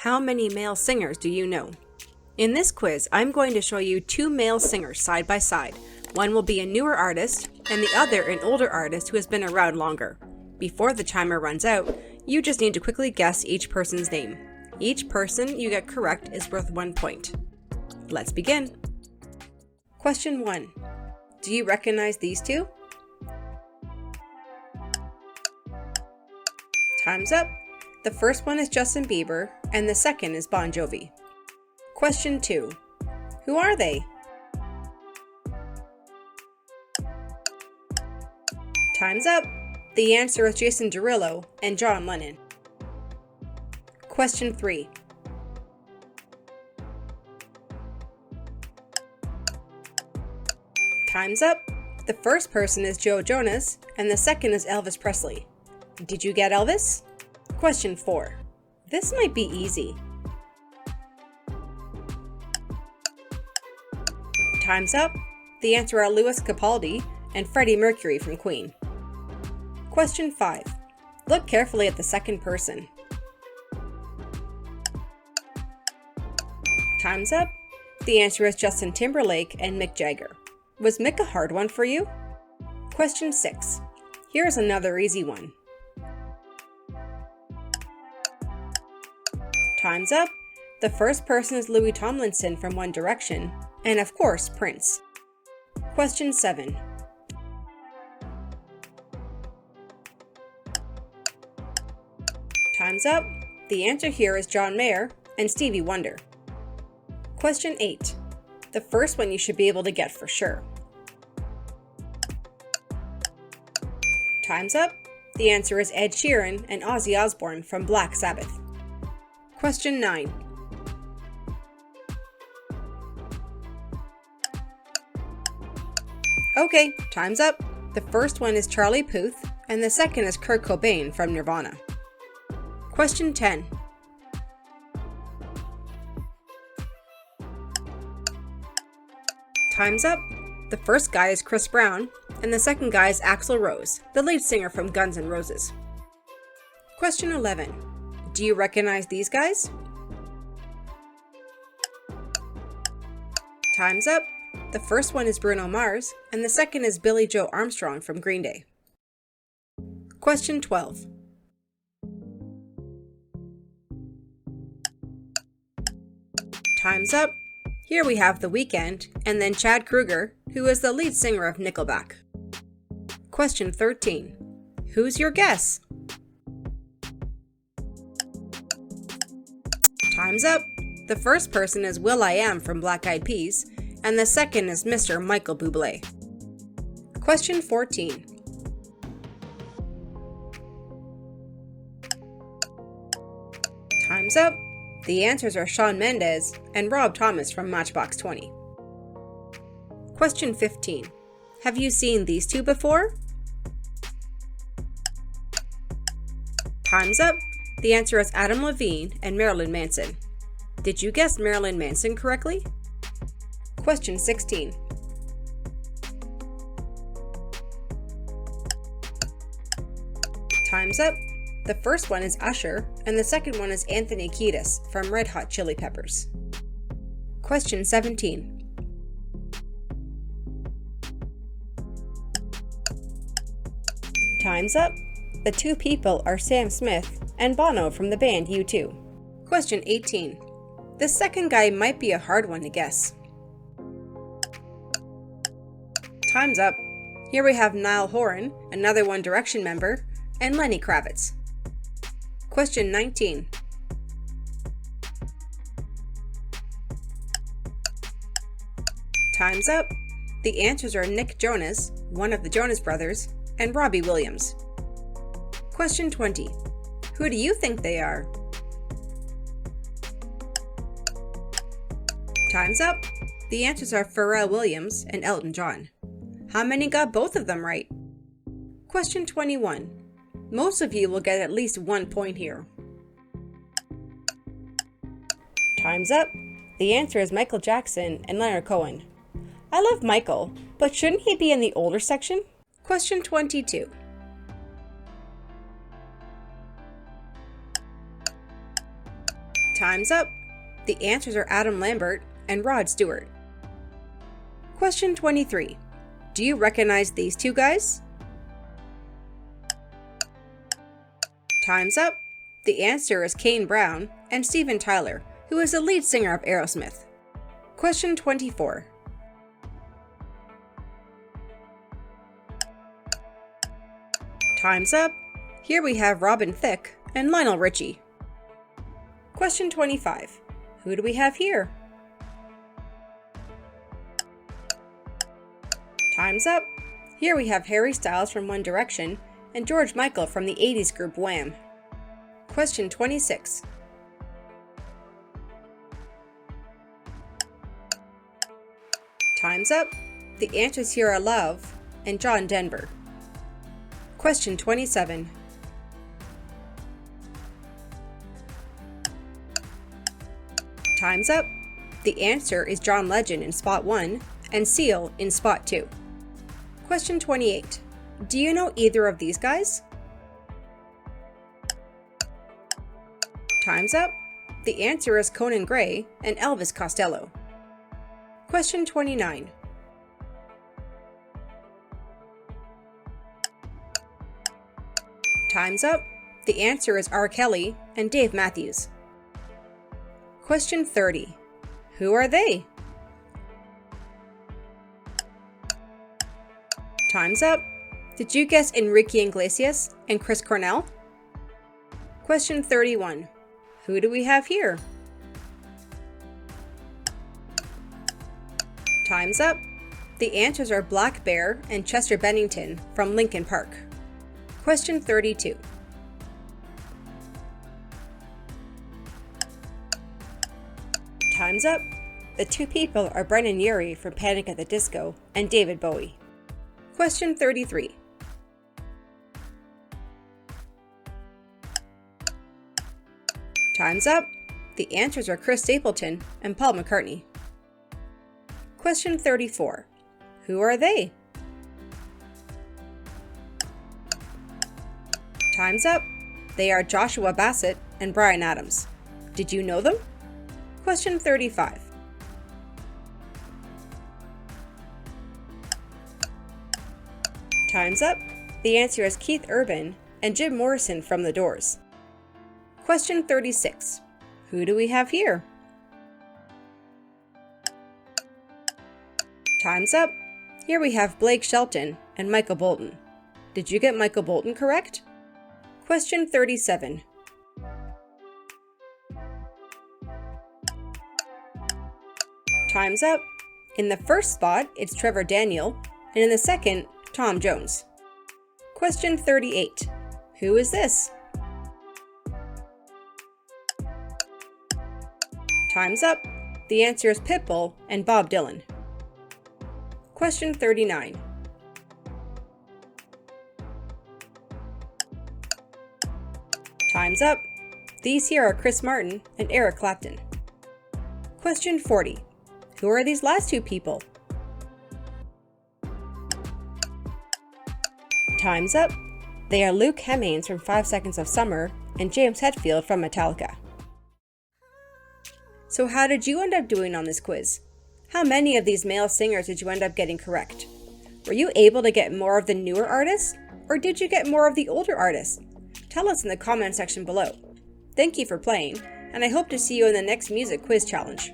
How many male singers do you know? In this quiz, I'm going to show you two male singers side by side. One will be a newer artist, and the other an older artist who has been around longer. Before the timer runs out, you just need to quickly guess each person's name. Each person you get correct is worth 1 point. Let's begin. Question 1. Do you recognize these two? Time's up. The first one is Justin Bieber, and the second is Bon Jovi. Question 2. Who are they? Time's up. The answer is Jason Derulo and John Lennon. Question 3. Time's up. The first person is Joe Jonas, and the second is Elvis Presley. Did you get Elvis? Question 4. This might be easy. Time's up. The answer are Lewis Capaldi and Freddie Mercury from Queen. Question 5. Look carefully at the second person. Time's up. The answer is Justin Timberlake and Mick Jagger. Was Mick a hard one for you? Question 6. Here's another easy one. Time's up. The first person is Louis Tomlinson from One Direction, and of course, Prince. Question 7. Time's up. The answer here is John Mayer and Stevie Wonder. Question 8. The first one you should be able to get for sure. Time's up. The answer is Ed Sheeran and Ozzy Osbourne from Black Sabbath. Question 9. Okay, time's up. The first one is Charlie Puth, and the second is Kurt Cobain from Nirvana. Question 10. Time's up. The first guy is Chris Brown, and the second guy is Axl Rose, the lead singer from Guns N' Roses. Question 11. Do you recognize these guys? Time's up. The first one is Bruno Mars, and the second is Billie Joe Armstrong from Green Day. Question 12. Time's up. Here we have The Weeknd, and then Chad Kroeger, who is the lead singer of Nickelback. Question 13. Who's your guess? Time's up. The first person is will.i.am from Black Eyed Peas, and the second is Mr. Michael Bublé. Question 14. Time's up. The answers are Shawn Mendes and Rob Thomas from Matchbox 20. Question 15. Have you seen these two before? Time's up. The answer is Adam Levine and Marilyn Manson. Did you guess Marilyn Manson correctly? Question 16. Time's up. The first one is Usher, and the second one is Anthony Kiedis from Red Hot Chili Peppers. Question 17. Time's up. The two people are Sam Smith and Bono from the band U2. Question 18. The second guy might be a hard one to guess. Time's up. Here we have Niall Horan, another One Direction member, and Lenny Kravitz. Question 19. Time's up. The answers are Nick Jonas, one of the Jonas Brothers, and Robbie Williams. Question 20. Who do you think they are? Time's up. The answers are Pharrell Williams and Elton John. How many got both of them right? Question 21. Most of you will get at least 1 point here. Time's up. The answer is Michael Jackson and Leonard Cohen. I love Michael, but shouldn't he be in the older section? Question 22. Time's up. The answers are Adam Lambert and Rod Stewart. Question 23. Do you recognize these two guys? Time's up. The answer is Kane Brown and Steven Tyler, who is the lead singer of Aerosmith. Question 24. Time's up. Here we have Robin Thicke and Lionel Richie. Question 25. Who do we have here? Time's up. Here we have Harry Styles from One Direction and George Michael from the 80s group Wham. Question 26. Time's up. The answers here are Love and John Denver. Question 27. Time's up. The answer is John Legend in spot 1 and Seal in spot 2. Question 28. Do you know either of these guys? Time's up. The answer is Conan Gray and Elvis Costello. Question 29. Time's up. The answer is R. Kelly and Dave Matthews. Question 30. Who are they? Time's up. Did you guess Enrique Iglesias and Chris Cornell? Question 31. Who do we have here? Time's up. The answers are Black Bear and Chester Bennington from Linkin Park. Question 32. Time's up. The two people are Brendan Urie from Panic at the Disco and David Bowie. Question 33. Time's up. The answers are Chris Stapleton and Paul McCartney. Question 34. Who are they? Time's up. They are Joshua Bassett and Bryan Adams. Did you know them? Question 35. Time's up. The answer is Keith Urban and Jim Morrison from The Doors. Question 36. Who do we have here? Time's up. Here we have Blake Shelton and Michael Bolton. Did you get Michael Bolton correct? Question 37. Time's up. In the first spot, it's Trevor Daniel, and in the second, Tom Jones. Question 38. Who is this? Time's up. The answer is Pitbull and Bob Dylan. Question 39. Time's up. These here are Chris Martin and Eric Clapton. Question 40. Who are these last two people? Time's up. They are Luke Hemmings from 5 Seconds of Summer and James Hetfield from Metallica. So how did you end up doing on this quiz? How many of these male singers did you end up getting correct? Were you able to get more of the newer artists, or did you get more of the older artists? Tell us in the comment section below. Thank you for playing, and I hope to see you in the next music quiz challenge.